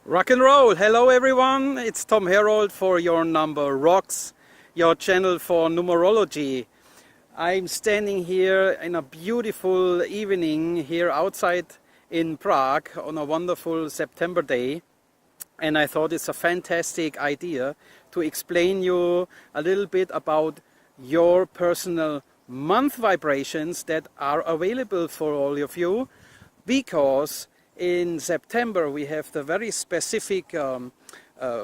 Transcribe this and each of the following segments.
Rock and roll! Hello everyone, it's Tom Herold for Your Number Rocks, your channel for numerology. I'm standing here in a beautiful evening here outside in Prague on a wonderful September day, and I thought it's a fantastic idea to explain you a little bit about your personal month vibrations that are available for all of you, because in September we have the very specific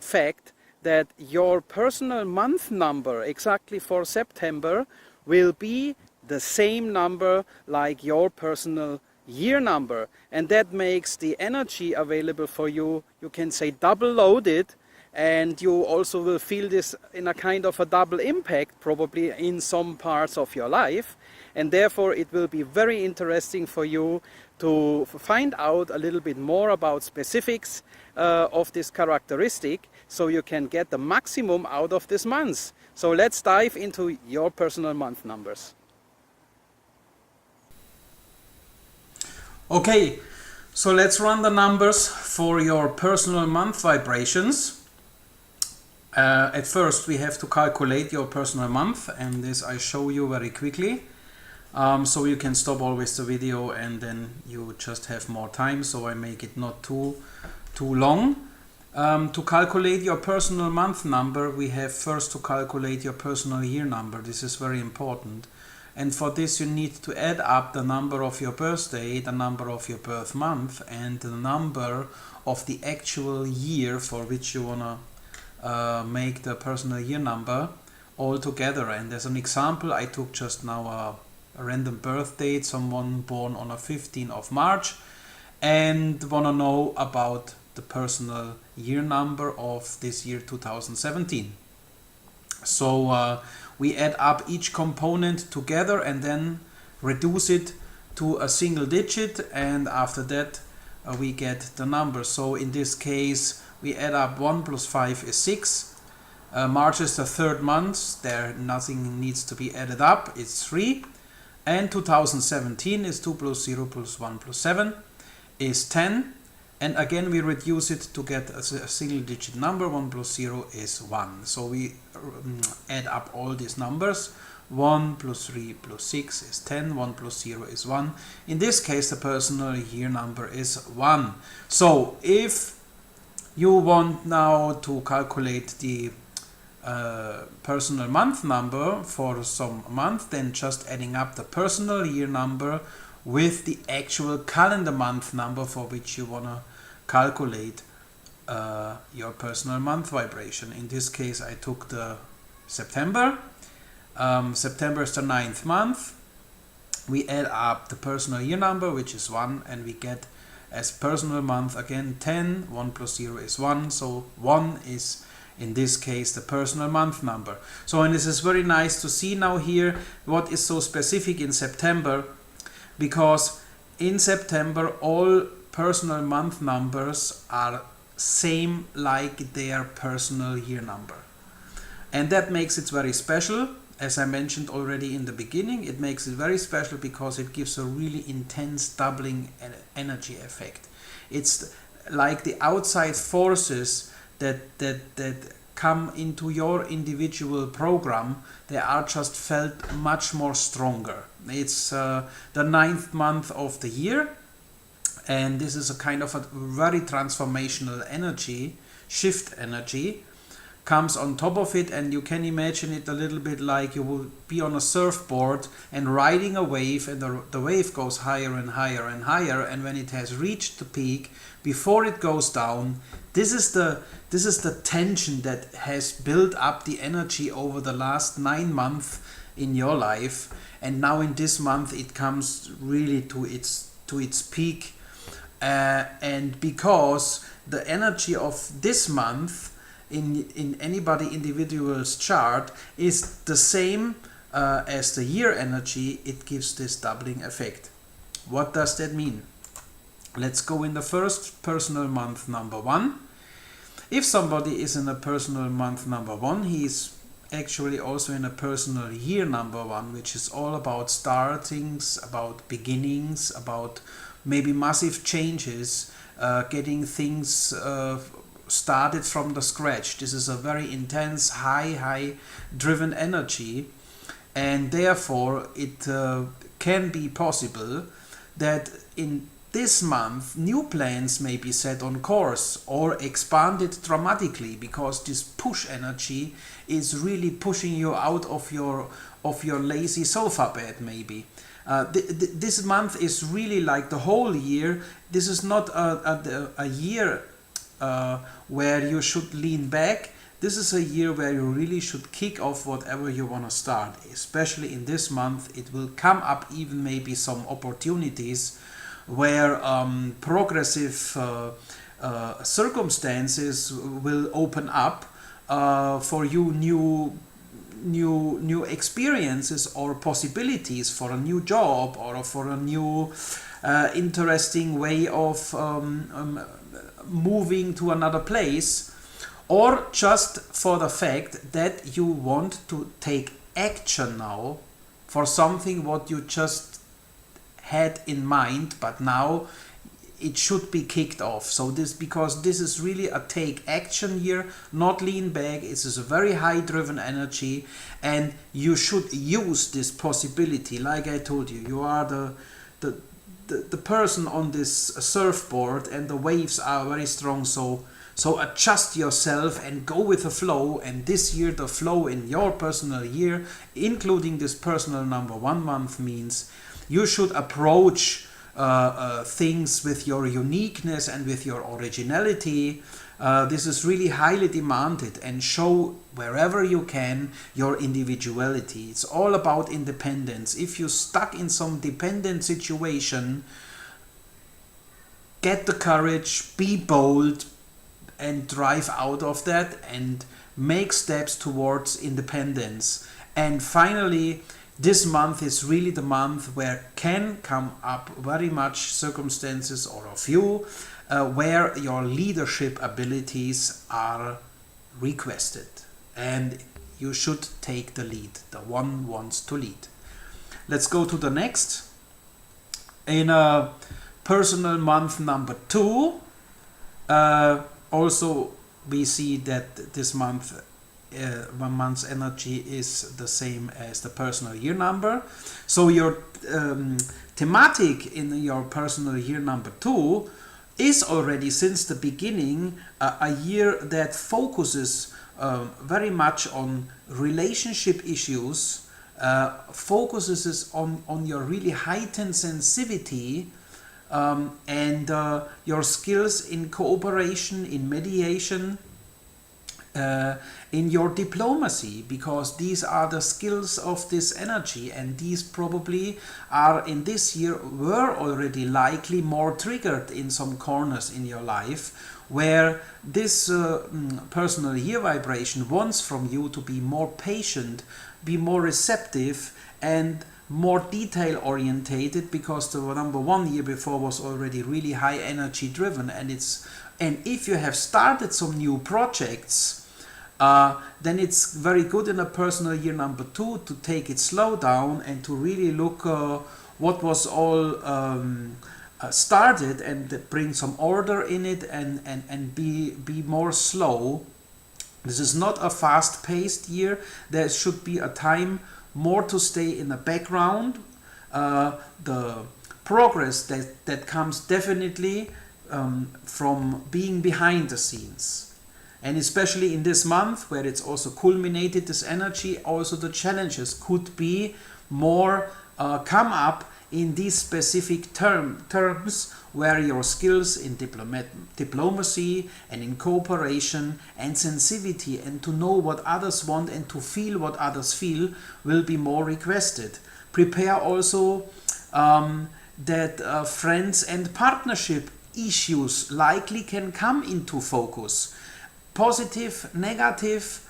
fact that your personal month number exactly for September will be the same number like your personal year number, and that makes the energy available for you, you can say, double loaded, and you also will feel this in a kind of a double impact probably in some parts of your life, and therefore it will be very interesting for you to find out a little bit more about specifics of this characteristic, so you can get the maximum out of this month. So let's dive into your personal month numbers. Okay, so let's run the numbers for your personal month vibrations. At first we have to calculate your personal month, and this I show you very quickly. So you can stop always the video and then you just have more time, so I make it not too long. To calculate your personal month number, we have first to calculate your personal year number. This is very important, and for this you need to add up the number of your birthday, the number of your birth month, and the number of the actual year for which you wanna make the personal year number all together. And as an example, I took just now a random birth date, someone born on a 15th of March, and want to know about the personal year number of this year 2017. So we add up each component together and then reduce it to a single digit, and after that we get the number. So in this case we add up 1 plus 5 is 6. March is the third month, there nothing needs to be added up, it's 3. And 2017 is 2 plus 0 plus 1 plus 7 is 10. And again we reduce it to get a single digit number. 1 plus 0 is 1. So we add up all these numbers. 1 plus 3 plus 6 is 10. 1 plus 0 is 1. In this case the personal year number is 1. So if you want now to calculate the personal month number for some month, then just adding up the personal year number with the actual calendar month number for which you want to calculate your personal month vibration. In this case I took the September. September is the 9th month. We add up the personal year number, which is 1, and we get as personal month again 10. 1 plus 0 is 1, so 1 is in this case the personal month number. So, and this is very nice to see now here what is so specific in September, because in September all personal month numbers are same like their personal year number, and that makes it very special. As I mentioned already in the beginning, it makes it very special because it gives a really intense doubling energy effect. It's like the outside forces that come into your individual program, they are just felt much more stronger. It's the 9th month of the year, and this is a kind of a very transformational energy, shift energy comes on top of it, and you can imagine it a little bit like you will be on a surfboard and riding a wave, and the wave goes higher and higher and higher, and when it has reached the peak, before it goes down, this is the tension that has built up the energy over the last 9 months in your life, and now in this month it comes really to its peak, and because the energy of this month in anybody individual's chart is the same as the year energy, it gives this doubling effect. What does that mean? Let's go in the first personal month number 1. If somebody is in a personal month number 1, he is actually also in a personal year number 1, which is all about startings, about beginnings, about maybe massive changes, getting things started from the scratch. This is a very intense, high driven energy, and therefore it can be possible that in this month new plans may be set on course or expanded dramatically, because this push energy is really pushing you out of your lazy sofa bed maybe. This month is really like the whole year. This is not a year where you should lean back. This is a year where you really should kick off whatever you want to start. Especially in this month, it will come up even maybe some opportunities where progressive circumstances will open up for you, new experiences or possibilities for a new job or for a new interesting way of moving to another place, or just for the fact that you want to take action now for something what you just had in mind, but now it should be kicked off. So because this is really a take action year, not lean back. This is a very high driven energy, and you should use this possibility. Like I told you, you are the person on this surfboard, and the waves are very strong. So adjust yourself and go with the flow. And this year, the flow in your personal year, including this personal number 1 month, means you should approach things with your uniqueness and with your originality. This is really highly demanded, and show wherever you can your individuality. It's all about independence. If you're stuck in some dependent situation, get the courage, be bold, and drive out of that and make steps towards independence. And finally, this month is really the month where can come up very much circumstances, or a few, where your leadership abilities are requested, and you should take the lead. The one wants to lead. Let's go to the next. In personal month number 2, also we see that this month 1 month's energy is the same as the personal year number. So your thematic in your personal year number 2 is already since the beginning a year that focuses very much on relationship issues, focuses on your really heightened sensitivity, and your skills in cooperation, in mediation, in your diplomacy, because these are the skills of this energy, and these probably are in this year were already likely more triggered in some corners in your life, where this personal year vibration wants from you to be more patient, be more receptive, and more detail orientated, because the number 1 year before was already really high energy driven. And if you have started some new projects, then it's very good in a personal year number 2 to take it slow down and to really look what was all started, and bring some order in it, and be more slow. This is not a fast-paced year. There should be a time more to stay in the background. The progress that comes definitely from being behind the scenes. And especially in this month, where it's also culminated this energy, also the challenges could be more come up in these specific terms, where your skills in diplomacy and in cooperation and sensitivity, and to know what others want and to feel what others feel, will be more requested. Prepare also that friends and partnership issues likely can come into focus. Positive, negative,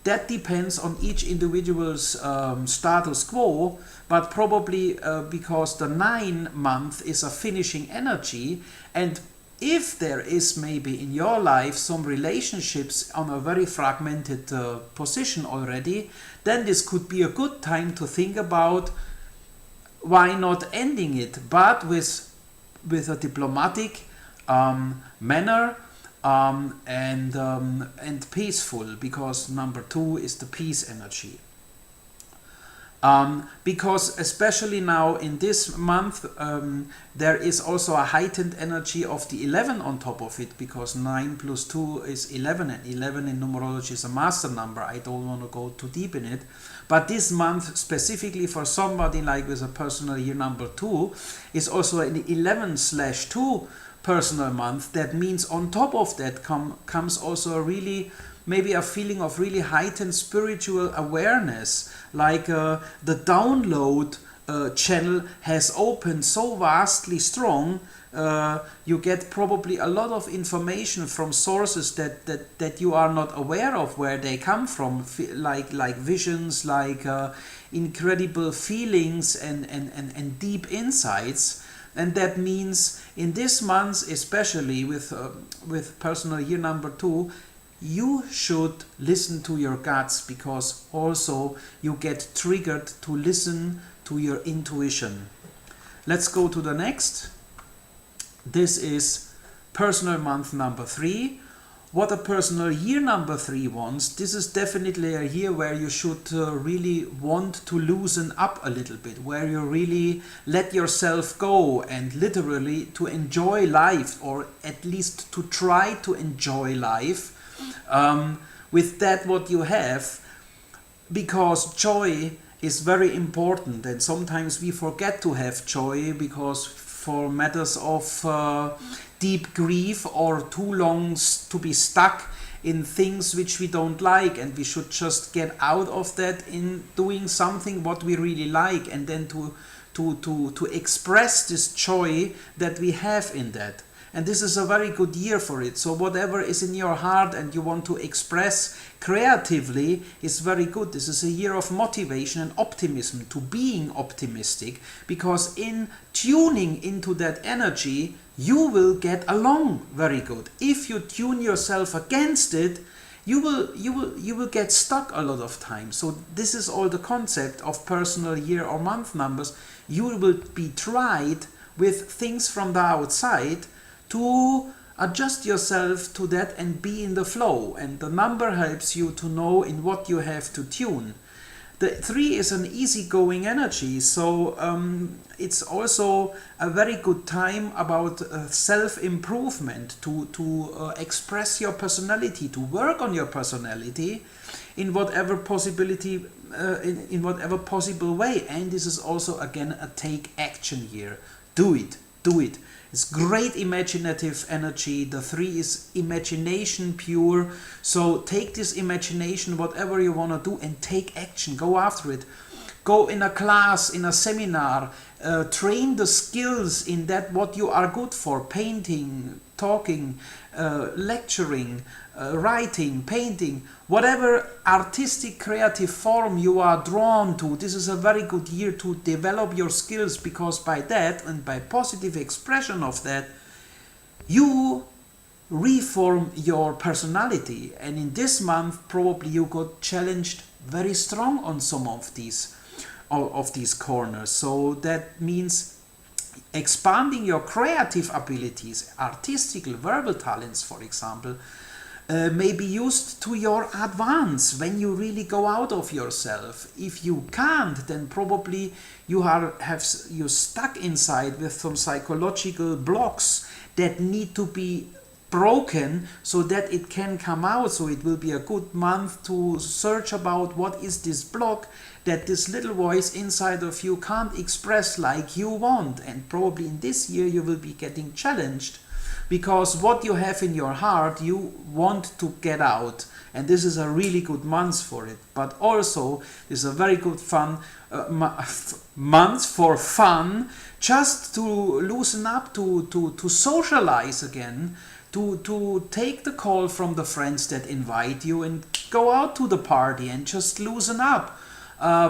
that depends on each individual's status quo, but probably because the 9 month is a finishing energy, and if there is maybe in your life some relationships on a very fragmented position already, then this could be a good time to think about why not ending it, but with a diplomatic manner, and peaceful, because number 2 is the peace energy. Because especially now in this month, there is also a heightened energy of the 11 on top of it, because 9 plus 2 is 11, and 11 in numerology is a master number. I don't want to go too deep in it, but this month specifically for somebody like with a personal year number 2 is also an 11/2 personal month. That means on top of that comes also a really, maybe a feeling of really heightened spiritual awareness, like the download channel has opened so vastly strong. You get probably a lot of information from sources that you are not aware of where they come from, like visions, like incredible feelings and deep insights. And that means in this month, especially with personal year number 2, you should listen to your guts, because also you get triggered to listen to your intuition. Let's go to the next. This is personal month number 3. What a personal year number 3 wants, this is definitely a year where you should really want to loosen up a little bit, where you really let yourself go and literally to enjoy life, or at least to try to enjoy life with that what you have, because joy is very important, and sometimes we forget to have joy because for matters of deep grief or too long to be stuck in things which we don't like, and we should just get out of that in doing something what we really like, and then to express this joy that we have in that. And this is a very good year for it. So whatever is in your heart and you want to express creatively is very good. This is a year of motivation and optimism, to being optimistic, because in tuning into that energy, you will get along very good. If you tune yourself against it, you will get stuck a lot of time. So this is all the concept of personal year or month numbers. You will be tried with things from the outside to adjust yourself to that and be in the flow, and the number helps you to know in what you have to tune. The 3 is an easygoing energy, so it's also a very good time about self-improvement, to express your personality, to work on your personality in whatever possibility, in whatever possible way. And this is also again a take action year. Do it. It's great imaginative energy. The 3 is imagination pure. So take this imagination, whatever you want to do, and take action. Go after it. Go in a class, in a seminar. Train the skills in that what you are good for. Painting, talking, lecturing, writing, painting. Whatever artistic creative form you are drawn to, this is a very good year to develop your skills, because by that and by positive expression of that, you reform your personality. And in this month probably you got challenged very strong on some of these corners. So that means expanding your creative abilities, artistical, verbal talents, for example, may be used to your advance when you really go out of yourself. If you can't, then probably you're stuck inside with some psychological blocks that need to be broken so that it can come out. So it will be a good month to search about what is this block that this little voice inside of you can't express like you want. And probably in this year you will be getting challenged, because what you have in your heart you want to get out, and this is a really good month for it. But also it's a very good month for fun, just to loosen up, to socialize again, to take the call from the friends that invite you and go out to the party and just loosen up.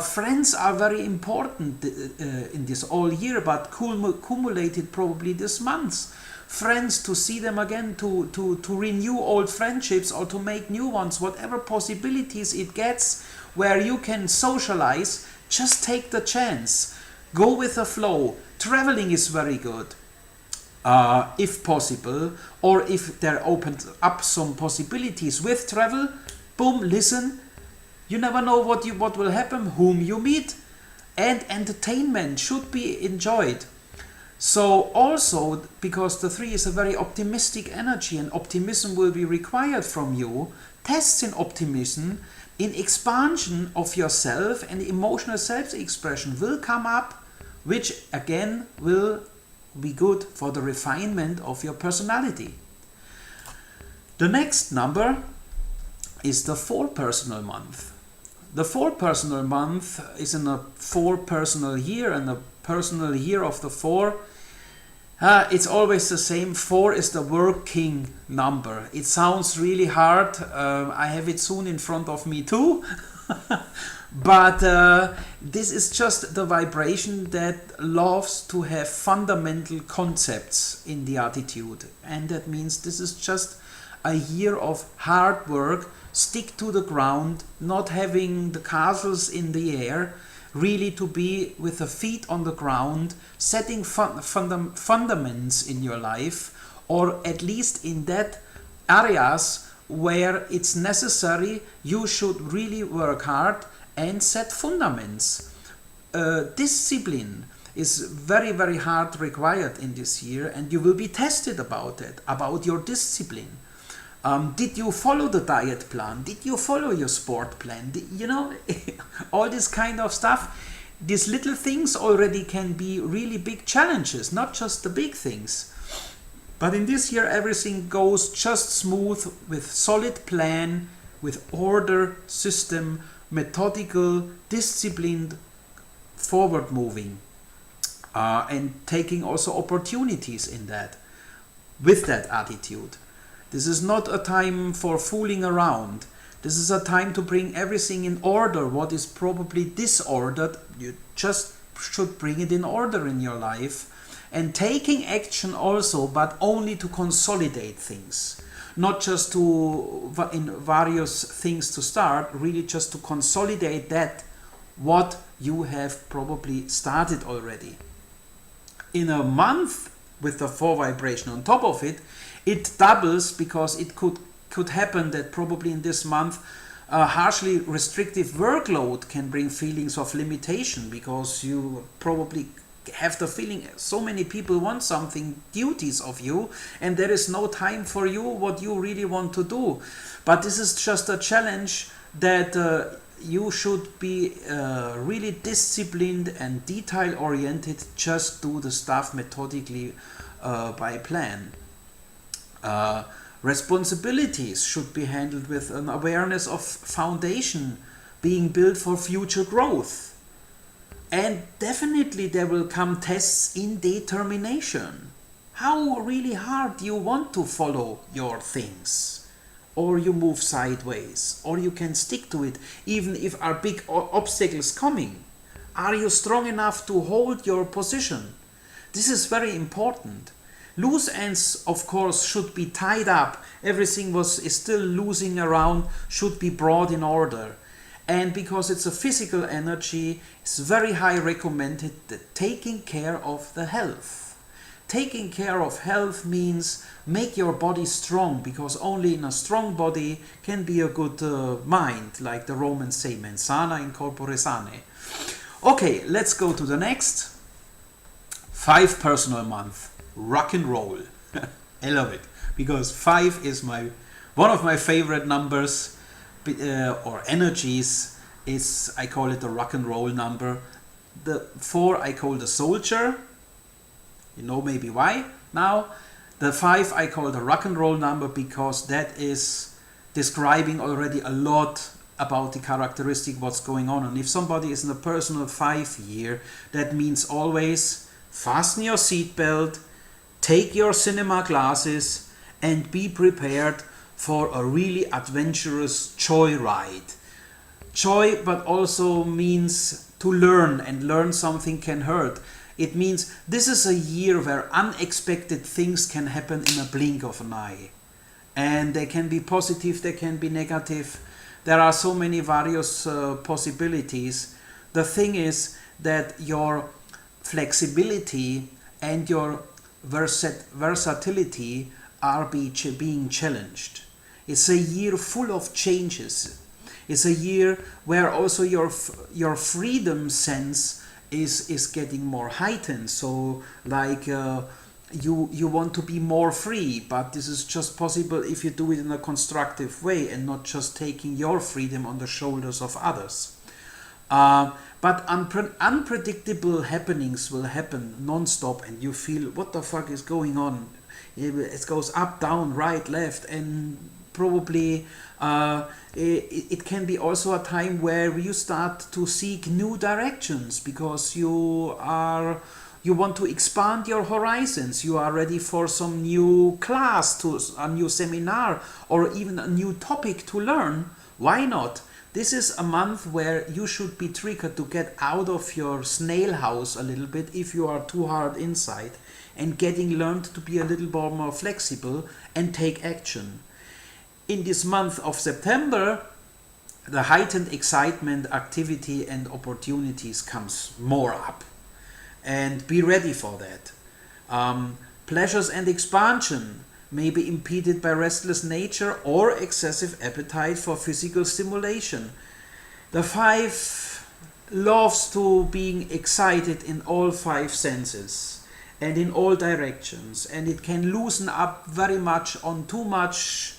Friends are very important in this all year, but cumulated probably this month. Friends, to see them again, to renew old friendships or to make new ones, whatever possibilities it gets where you can socialize, just take the chance. Go with the flow. Traveling is very good. if possible, or if there opened up some possibilities with travel, boom, listen, you never know what will happen, whom you meet, and entertainment should be enjoyed. So also, because the 3 is a very optimistic energy and optimism will be required from you, tests in optimism, in expansion of yourself and emotional self-expression will come up, which again will be good for the refinement of your personality. The next number is the 4 personal month. The 4 personal month is in a 4 personal year, and the personal year of the 4, it's always the same. 4 is the working number. It sounds really hard. I have it soon in front of me too. But this is just the vibration that loves to have fundamental concepts in the attitude. And that means this is just a year of hard work, stick to the ground, not having the castles in the air, really to be with the feet on the ground, setting fundaments in your life, or at least in that areas where it's necessary, you should really work hard and set fundaments. Discipline is very, very hard required in this year, and you will be tested about it, about your discipline. Did you follow the diet plan? Did you follow your sport plan? You know, all this kind of stuff. These little things already can be really big challenges, not just the big things. But in this year, everything goes just smooth, with solid plan, with order, system, methodical, disciplined, forward moving, and taking also opportunities in that, with that attitude. This is not a time for fooling around. This is a time to bring everything in order. What is probably disordered, you just should bring it in order in your life. And taking action also, but only to consolidate things. Not just to, in various things to start, really just to consolidate that, what you have probably started already. In a month with the 4 vibration on top of it, it doubles, because it could happen that probably in this month a harshly restrictive workload can bring feelings of limitation, because you probably have the feeling so many people want something, duties of you, and there is no time for you what you really want to do. But this is just a challenge that you should be really disciplined and detail oriented, just do the stuff methodically by plan. Responsibilities should be handled with an awareness of foundation being built for future growth. And definitely there will come tests in determination. How really hard you want to follow your things. Or you move sideways. Or you can stick to it even if are big obstacles coming. Are you strong enough to hold your position? This is very important. Loose ends, of course, should be tied up. Everything is still losing around, should be brought in order. And because it's a physical energy, it's very high recommended that taking care of the health. Taking care of health means make your body strong, because only in a strong body can be a good mind, like the Romans say, mens sana in corpore sane. Okay, let's go to the next. 5 personal month. Rock and roll. I love it, because 5 is one of my favorite numbers or energies. Is, I call it the rock and roll number. The 4 I call the soldier. You know maybe why now. The 5 I call the rock and roll number, because that is describing already a lot about the characteristic what's going on. And if somebody is in a personal 5 year, that means always fasten your seatbelt, take your cinema glasses, and be prepared for a really adventurous joyride. Joy, but also means to learn, and learn something can hurt. It means this is a year where unexpected things can happen in a blink of an eye. And they can be positive, they can be negative. There are so many various possibilities. The thing is that your flexibility and your versatility are being challenged. It's a year full of changes. It's a year where also your freedom sense is getting more heightened. So like you want to be more free, but this is just possible if you do it in a constructive way and not just taking your freedom on the shoulders of others. But unpredictable happenings will happen non-stop, and you feel, what the fuck is going on? It goes up, down, right, left, and probably it can be also a time where you start to seek new directions because you want to expand your horizons. You are ready for some new class, to a new seminar, or even a new topic to learn. Why not? This is a month where you should be triggered to get out of your snail house a little bit if you are too hard inside, and learned to be a little more flexible and take action. In this month of September, the heightened excitement, activity and opportunities comes more up. And be ready for that. Pleasures and expansion may be impeded by restless nature or excessive appetite for physical stimulation. The 5 loves to being excited in all 5 senses and in all directions, and it can loosen up very much on too much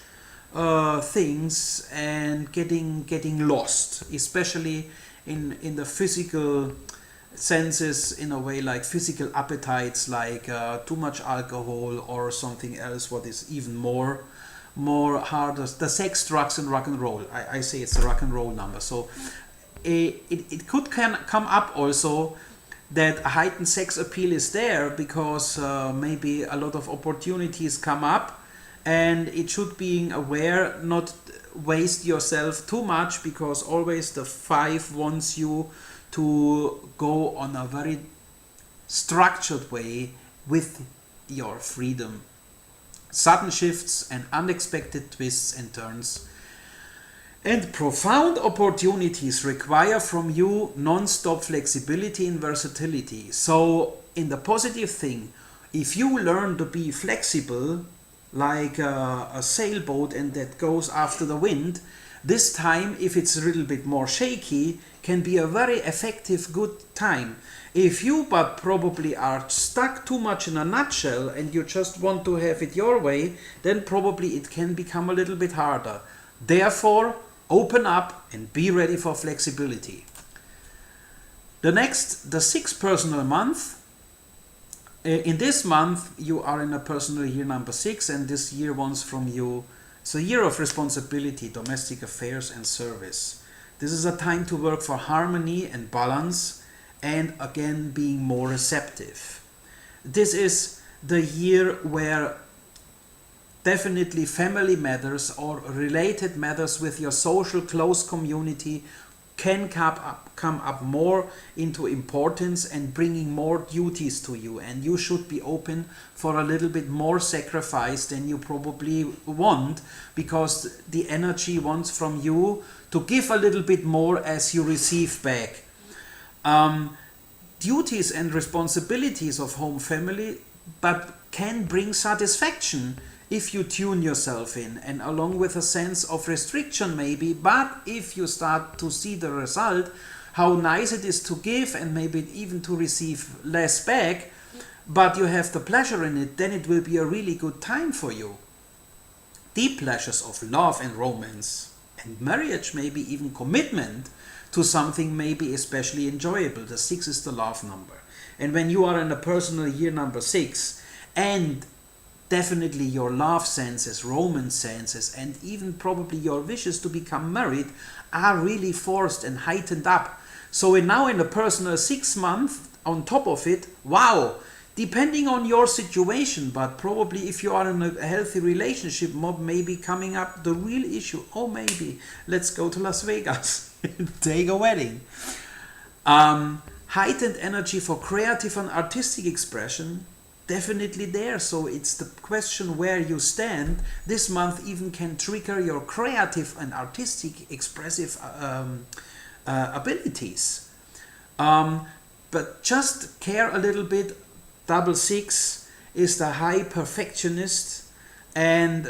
things and getting lost, especially in the physical senses, in a way, like physical appetites, like too much alcohol or something else what is even more harder, the sex, drugs and rock and roll. I say it's the rock and roll number. So it could come up also that a heightened sex appeal is there because maybe a lot of opportunities come up, and it should being aware not waste yourself too much, because always the 5 wants you to go on a very structured way with your freedom. Sudden shifts and unexpected twists and turns and profound opportunities require from you non-stop flexibility and versatility. So in the positive thing, if you learn to be flexible like a sailboat and that goes after the wind, this time, if it's a little bit more shaky, can be a very effective, good time. If you but probably are stuck too much in a nutshell and you just want to have it your way, then probably it can become a little bit harder. Therefore, open up and be ready for flexibility. The 6th personal month. In this month, you are in a personal year number 6, and this year wants from you. It's a year of responsibility, domestic affairs and service. This is a time to work for harmony and balance, and again being more receptive. This is the year where definitely family matters or related matters with your social close community can come up more into importance and bringing more duties to you, and you should be open for a little bit more sacrifice than you probably want, because the energy wants from you to give a little bit more as you receive back. Duties and responsibilities of home family but can bring satisfaction if you tune yourself in, and along with a sense of restriction maybe, but if you start to see the result, how nice it is to give and maybe even to receive less back, but you have the pleasure in it, then it will be a really good time for you. Deep pleasures of love and romance and marriage, maybe even commitment to something maybe especially enjoyable. The 6 is the love number. And when you are in a personal year number 6, and definitely your love senses, romance senses, and even probably your wishes to become married are really forced and heightened up. So now in the personal 6 month, on top of it, wow, depending on your situation, but probably if you are in a healthy relationship, maybe coming up the real issue, oh maybe, let's go to Las Vegas, take a wedding. Heightened energy for creative and artistic expression, definitely there. So it's the question where you stand. This month even can trigger your creative and artistic expressive abilities. But just care a little bit. Double 6 is the high perfectionist and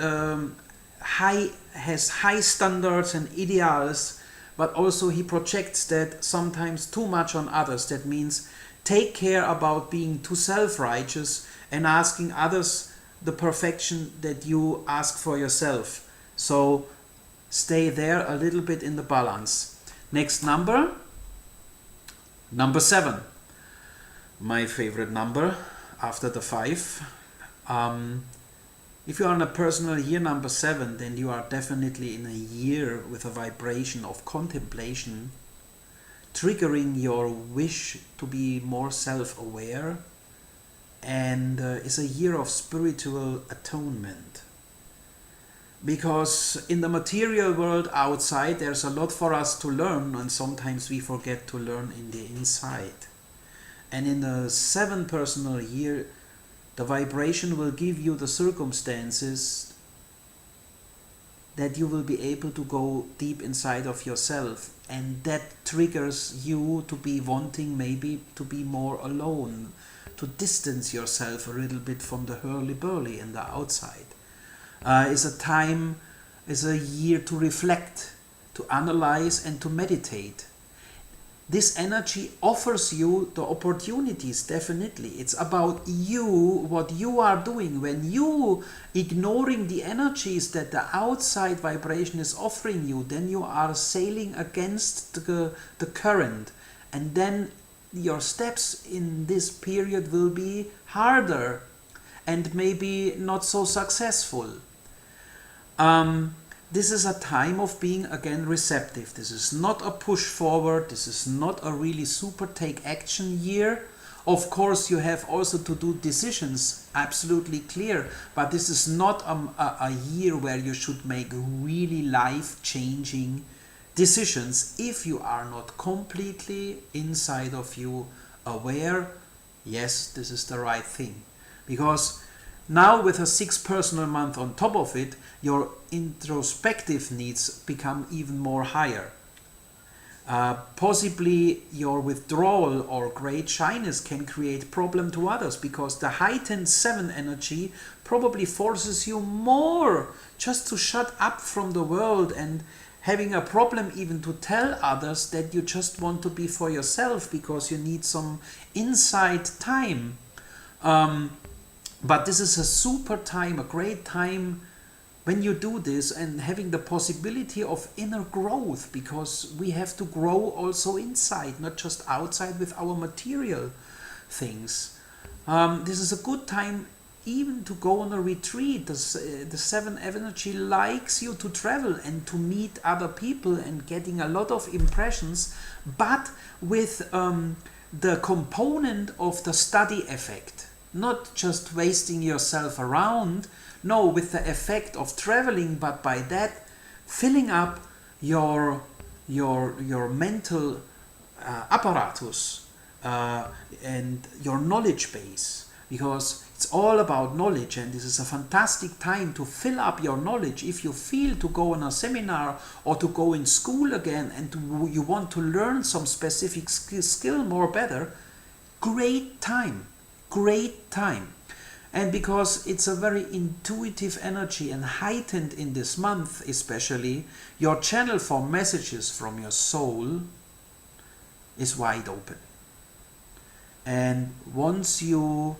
has high standards and ideals, but also he projects that sometimes too much on others. That means take care about being too self-righteous and asking others the perfection that you ask for yourself. So stay there a little bit in the balance. Next number, number 7. My favorite number after the 5. If you are in a personal year number 7, then you are definitely in a year with a vibration of contemplation, triggering your wish to be more self-aware, and is a year of spiritual atonement. Because in the material world outside there's a lot for us to learn, and sometimes we forget to learn in the inside. And in the 7 personal year, the vibration will give you the circumstances that you will be able to go deep inside of yourself, and that triggers you to be wanting maybe to be more alone, to distance yourself a little bit from the hurly-burly in the outside. Is a year to reflect, to analyze and to meditate. This energy offers you the opportunities, definitely. It's about you, what you are doing. When you ignoring the energies that the outside vibration is offering you, then you are sailing against the current. And then your steps in this period will be harder and maybe not so successful. This is a time of being again receptive. This is not a push forward. This is not a really super take action year. Of course, you have also to do decisions, absolutely clear. But this is not a year where you should make really life-changing decisions if you are not completely inside of you aware, yes, this is the right thing. Because now with a 6 personal month on top of it, your introspective needs become even more higher. Possibly your withdrawal or great shyness can create problem to others, because the heightened 7 energy probably forces you more just to shut up from the world, and having a problem even to tell others that you just want to be for yourself because you need some inside time. But this is a super time, a great time when you do this, and having the possibility of inner growth, because we have to grow also inside, not just outside with our material things. This is a good time even to go on a retreat. The 7 energy likes you to travel and to meet other people and getting a lot of impressions, but with the component of the study effect. Not just wasting yourself around, no, with the effect of traveling, but by that filling up your mental apparatus and your knowledge base, because it's all about knowledge, and this is a fantastic time to fill up your knowledge. If you feel to go on a seminar or to go in school again and you want to learn some specific skill more better, great time. Great time. And because it's a very intuitive energy and heightened in this month especially, your channel for messages from your soul is wide open, and wants you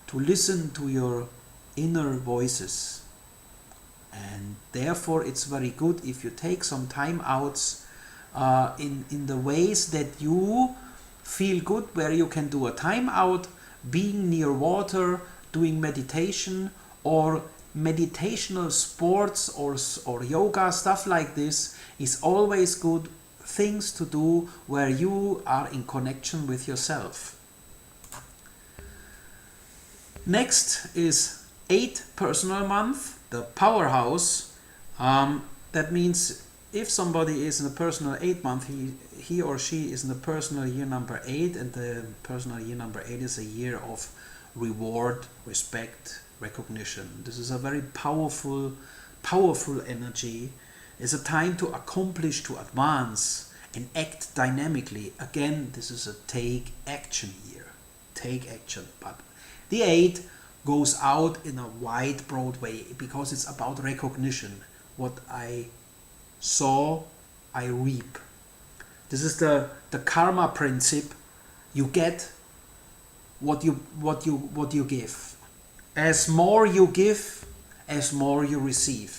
to listen to your inner voices. And therefore it's very good if you take some time outs in the ways that you feel good, where you can do a time out, being near water, doing meditation or meditational sports or yoga, stuff like this is always good things to do where you are in connection with yourself. Next is 8 personal month, the powerhouse. That means if somebody is in a personal 8 month, he or she is in the personal year number 8, and the personal year number 8 is a year of reward, respect, recognition. This is a very powerful energy. It's a time to accomplish, to advance and act dynamically. Again, this is a take action year. Take action. But the 8 goes out in a wide, broad way, because it's about recognition. What I sow, I reap. This is the karma principle. You get what you give. As more you give, as more you receive.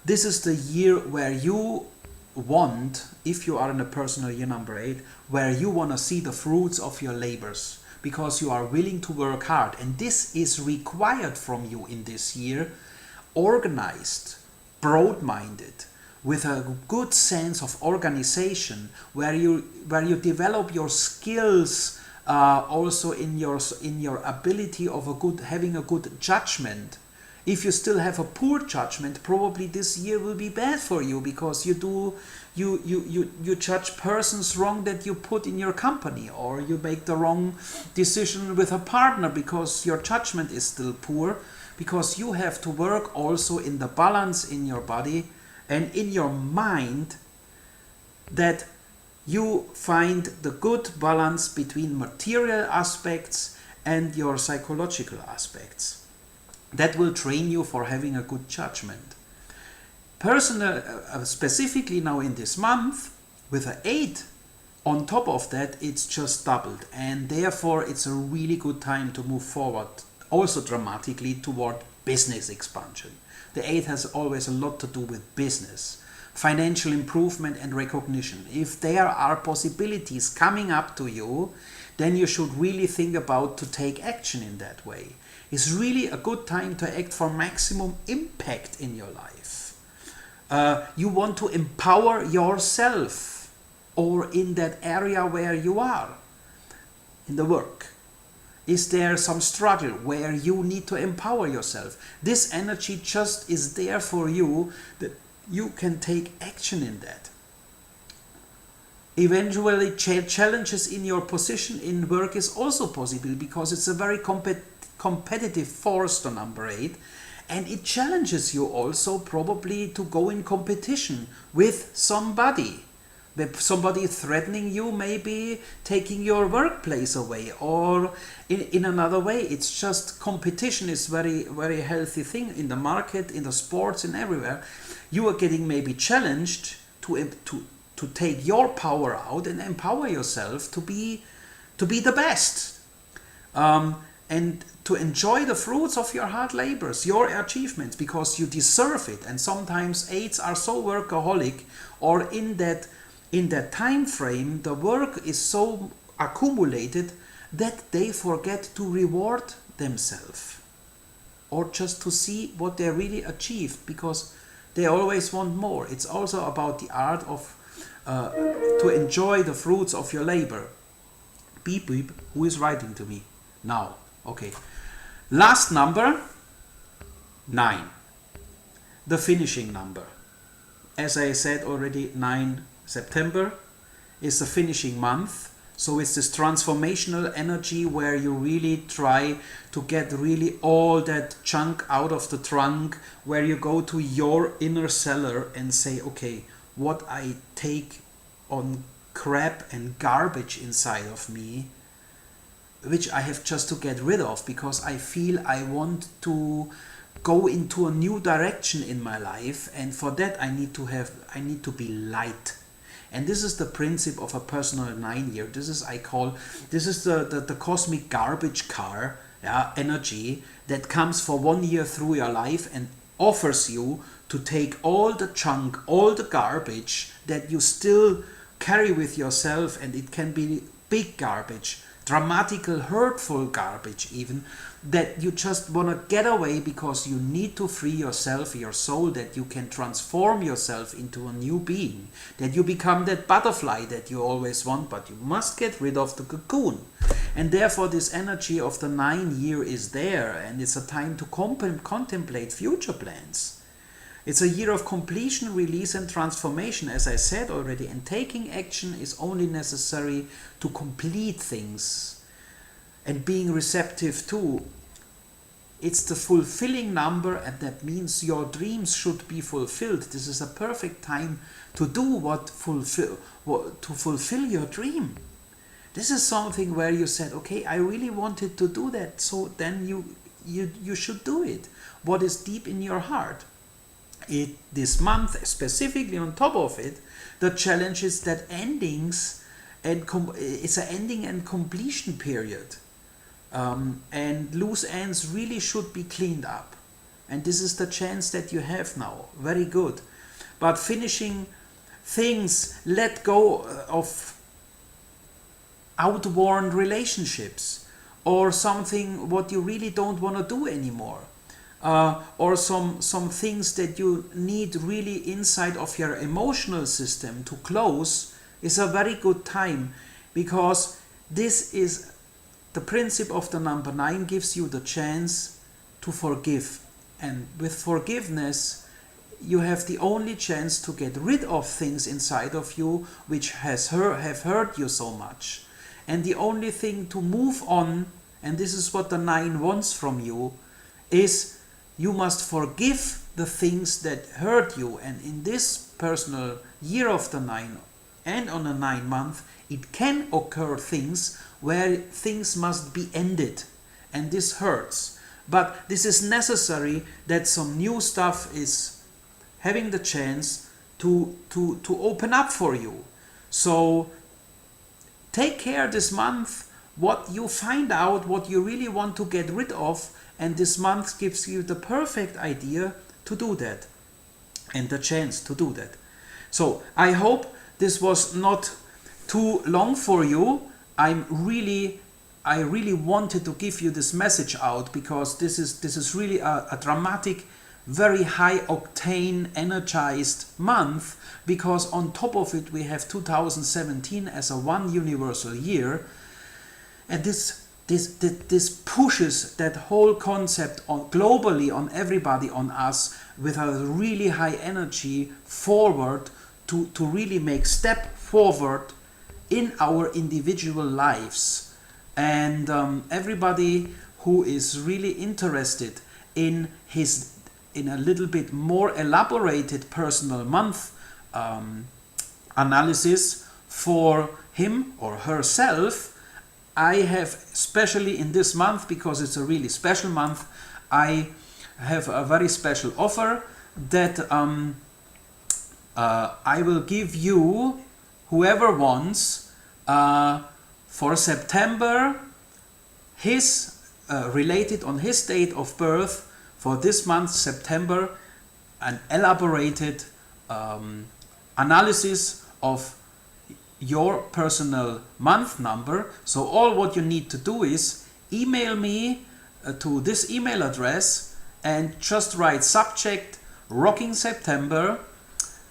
This is the year where you want, if you are in a personal year number 8, where you want to see the fruits of your labors, because you are willing to work hard, and this is required from you in this year, organized, broad-minded, with a good sense of organization, where you develop your skills, also in your ability of having a good judgment. If you still have a poor judgment, probably this year will be bad for you, because you judge persons wrong that you put in your company, or you make the wrong decision with a partner because your judgment is still poor, because you have to work also in the balance in your body and in your mind, that you find the good balance between material aspects and your psychological aspects. That will train you for having a good judgment. Specifically now in this month, with an 8, on top of that, it's just doubled. And therefore, it's a really good time to move forward, also dramatically, toward business expansion. The 8 has always a lot to do with business, financial improvement and recognition. If there are possibilities coming up to you, then you should really think about to take action in that way. It's really a good time to act for maximum impact in your life. You want to empower yourself, or in that area where you are, in the work. Is there some struggle where you need to empower yourself? This energy just is there for you, that you can take action in that. Eventually, challenges in your position in work is also possible, because it's a very competitive force, the number 8, and it challenges you also probably to go in competition with somebody. Somebody threatening you, maybe taking your workplace away, or in another way. It's just competition is very, very healthy thing in the market, in the sports, and everywhere. You are getting maybe challenged to take your power out and empower yourself to be the best, and to enjoy the fruits of your hard labors, your achievements, because you deserve it. And sometimes 8s are so workaholic, or in that time frame, the work is so accumulated that they forget to reward themselves, or just to see what they really achieved, because they always want more. It's also about the art of to enjoy the fruits of your labor. Beep beep, who is writing to me now? Okay, last number, 9, the finishing number. As I said already, 9 September is the finishing month, so it's this transformational energy where you really try to get really all that junk out of the trunk, where you go to your inner cellar and say, okay, what I take on crap and garbage inside of me, which I have just to get rid of, because I feel I want to go into a new direction in my life, and for that I need to be light. And this is the principle of a personal 9 year. This is the cosmic garbage car, energy that comes for 1 year through your life and offers you to take all the junk, all the garbage that you still carry with yourself, and it can be big garbage, dramatical, hurtful garbage even, that you just want to get away because you need to free yourself, your soul, that you can transform yourself into a new being, that you become that butterfly that you always want, but you must get rid of the cocoon. And therefore this energy of the 9 year is there, and it's a time to contemplate future plans. It's a year of completion, release and transformation, as I said already, and taking action is only necessary to complete things, and being receptive too. It's the fulfilling number, and that means your dreams should be fulfilled. This is a perfect time to do to fulfill your dream. This is something where you said, okay, I really wanted to do that, so then you should do it. What is deep in your heart. This month, specifically on top of it, the challenge is that endings and it's an ending and completion period, and loose ends really should be cleaned up. And this is the chance that you have now. Very good. But finishing things, let go of outworn relationships, or something what you really don't want to do anymore. Or some things that you need really inside of your emotional system to close, is a very good time, because this is the principle of the number 9, gives you the chance to forgive. And with forgiveness, you have the only chance to get rid of things inside of you which have hurt you so much. And the only thing to move on, and this is what the 9 wants from you, is you must forgive the things that hurt you. And in this personal year of the 9 and on a 9 month, it can occur things where things must be ended, and this hurts. But this is necessary, that some new stuff is having the chance to open up for you. So take care this month what you find out, what you really want to get rid of, and this month gives you the perfect idea to do that and the chance to do that. So I hope this was not too long for you. I really wanted to give you this message out, because this is really a dramatic, very high octane, energized month, because on top of it we have 2017 as a one universal year, and this pushes that whole concept on globally, on everybody, on us, with a really high energy forward to really make step forward in our individual lives. And everybody who is really interested in a little bit more elaborated personal month analysis for him or herself, I have, especially in this month, because it's a really special month, I have a very special offer that I will give you, whoever wants, for September, his related on his date of birth, for this month September, an elaborated analysis of your personal month number. So all what you need to do is email me to this email address and just write subject Rocking September,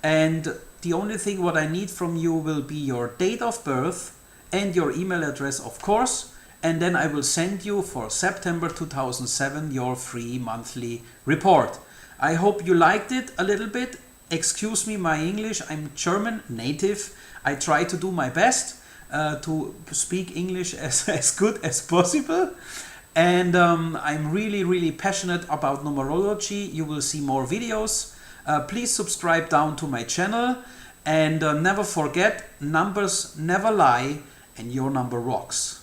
and the only thing what I need from you will be your date of birth and your email address, of course, and then I will send you for September 2007 your free monthly report. I hope you liked it a little bit. Excuse me my English, I'm German native. I try to do my best to speak English as good as possible. And I'm really passionate about numerology. You will see more videos. Please subscribe down to my channel. And never forget, numbers never lie, and your number rocks.